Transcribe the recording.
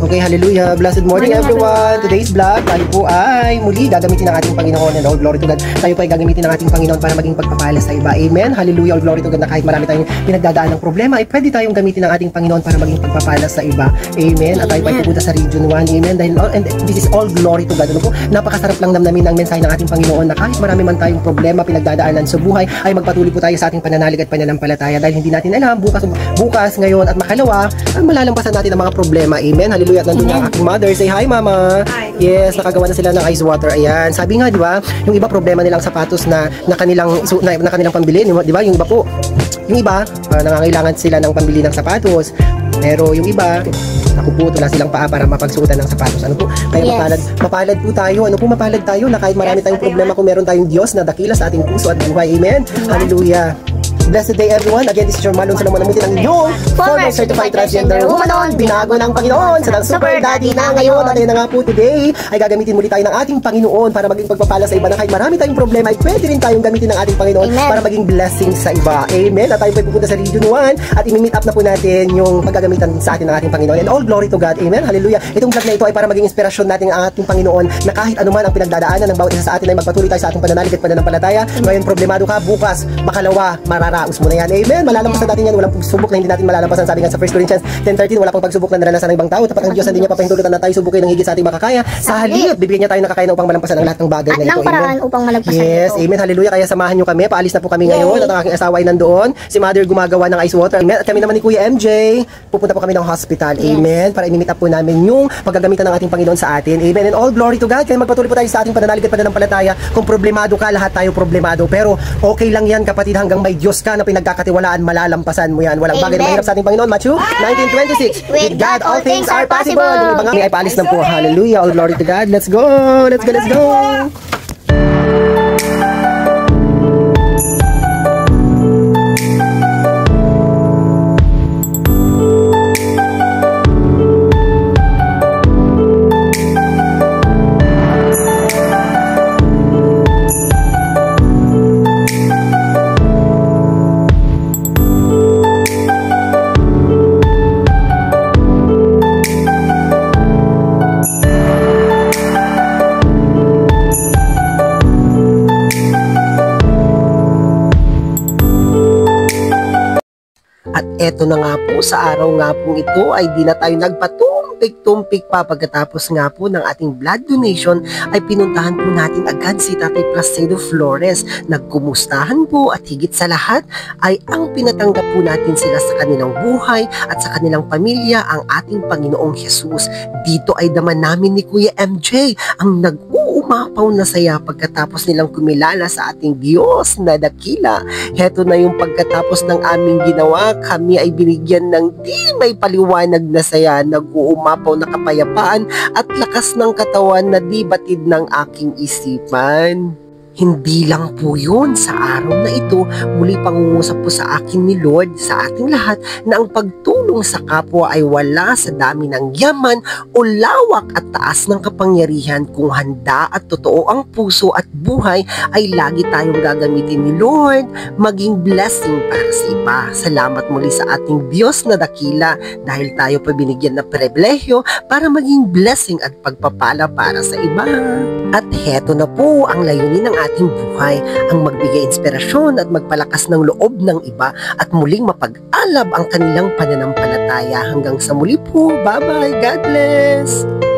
Okay, hallelujah. Blessed morning everyone. Today's vlog, tayo po ay muli gagamitin ng ating Panginoon and all glory to God. Tayo po ay gagamitin ng ating Panginoon para maging pagpapala sa iba. Amen. Hallelujah. All glory to God na kahit marami tayong pinagdadaan ng problema, ay pwede tayong gamitin ng ating Panginoon para maging pagpapala sa iba. Amen. At tayo po ay pupunta sa Region 1. Amen. Dahil and this is all glory to God. Ano po? Napakasarap lang namnamin ng mensahe ng ating Panginoon na kahit marami man tayong problema, pinagdadaanan sa buhay, ay magpatuloy po tayo sa ating pananalig at pananampalataya dahil hindi natin alam bukas, ngayon at makalawa, malalampasan natin ang mga problema. Amen. Hallelujah. At nandun ang aking mother. Say hi, mama. Hi. Yes, nakagawa na sila ng ice water. Ayan. Sabi nga, di ba, yung iba problema nilang sapatos na kanilang pambili, di ba? Yung iba, nangangailangan sila ng pambili ng sapatos. Pero yung iba, wala silang paa para mapagsuotan ng sapatos. Ano po? Kaya mapalad po tayo. Ano po, mapalad tayo na kahit marami tayong problema, kung meron tayong Diyos na dakila sa ating puso at buhay. Amen. Hallelujah. Blessed day everyone. Again, this is your Malon Salomon Namutin ang inyong former certified transgender woman. Binago ng Panginoon sa super daddy na ngayon. At ayun na nga po, today ay gagamitin muli tayo ng ating Panginoon para maging pagpapala sa iba na kahit marami tayong problema ay pwede rin tayong gamitin ng ating Panginoon. Amen. Para maging blessing sa iba. Amen. At tayo po ay pupunta sa Region 1 at imi-meet up na po natin yung paggagamitan sa atin ng ating Panginoon. And all glory to God. Amen. Hallelujah. Itong vlog na ito ay para maging inspirasyon natin ang ating Panginoon na kahit anuman ang pinagdadaanan ng bawat isa sa atin ay magpatuloy tayo sa ating pananalig at pananampalataya. Ngayon problemado ka, bukas makalawa mararaos mo na yan. Amen. Malalampasan natin yan. Walang pagsubok na hindi natin malalampasan. Sabi nga sa 1 Corinthians 10:13, wala pang pagsubok na naranasan ng ibang tao. Tapat ang Diyos, hindi niya papahintulutan na tayo subukin ng higit sa ating makakaya. Sa halip, bibigyan niya tayo ng kakaya upang malampasan ang lahat ng bagay na ito. At paraan upang malampasan ito. Amen. Hallelujah. Kaya samahan niyo kami. Paalis na po kami ngayon. At ang aking asawa ay nandoon. Si Mother gumagawa ng ice water. Amen. At kami naman ni Kuya MJ, pupunta po kami ng hospital. Amen. Para i-meet up po namin yung paggagamitan ng ating Panginoon sa atin. Amen. And all glory to God. Kaya magpatuloy po tayo sa ating pananalig at pananampalataya. Kung problemado ka, lahat tayo problemado. Pero okay lang yan, kapatid, hanggang may Diyos ka na pinagkakatiwalaan, malalampasan mo yan. Walang bagay na mahirap sa ating Panginoon. Matthew 19:26. With God, all things are possible. Yung iba nga ay paalis na po. Hallelujah. All glory to God. Let's go. Let's go. Let's go. At eto na nga po, sa araw nga po ito ay di na tayo nagpatumpik-tumpik pa. Pagkatapos nga po ng ating blood donation ay pinuntahan po natin agad si Tatay Placido Flores. Nagkumustahan po at higit sa lahat ay ang pinatanggap po natin sila sa kanilang buhay at sa kanilang pamilya, ang ating Panginoong Jesus. Dito ay daman namin ni Kuya MJ ang nag-uumapaw na saya pagkatapos nilang kumilala sa ating Diyos na dakila. Heto na yung pagkatapos ng aming ginawa, kami ay binigyan ng di may paliwanag na saya, nag-uumapaw na kapayapaan at lakas ng katawan na di batid ng aking isipan. Hindi lang po yun, sa araw na ito, muli pangungusap po sa akin ni Lord, sa ating lahat, na ang pagtulong sa kapwa ay wala sa dami ng yaman o lawak at taas ng kapangyarihan. Kung handa at totoo ang puso at buhay, ay lagi tayong gagamitin ni Lord, maging blessing para sa iba. Salamat muli sa ating Diyos na dakila, dahil tayo pa binigyan ng pribilehyo para maging blessing at pagpapala para sa iba. At heto na po ang layunin ng ating buhay, ang magbigay inspirasyon at magpalakas ng loob ng iba at muling mapag-alab ang kanilang pananampalataya. Hanggang sa muli po. Bye-bye. God bless.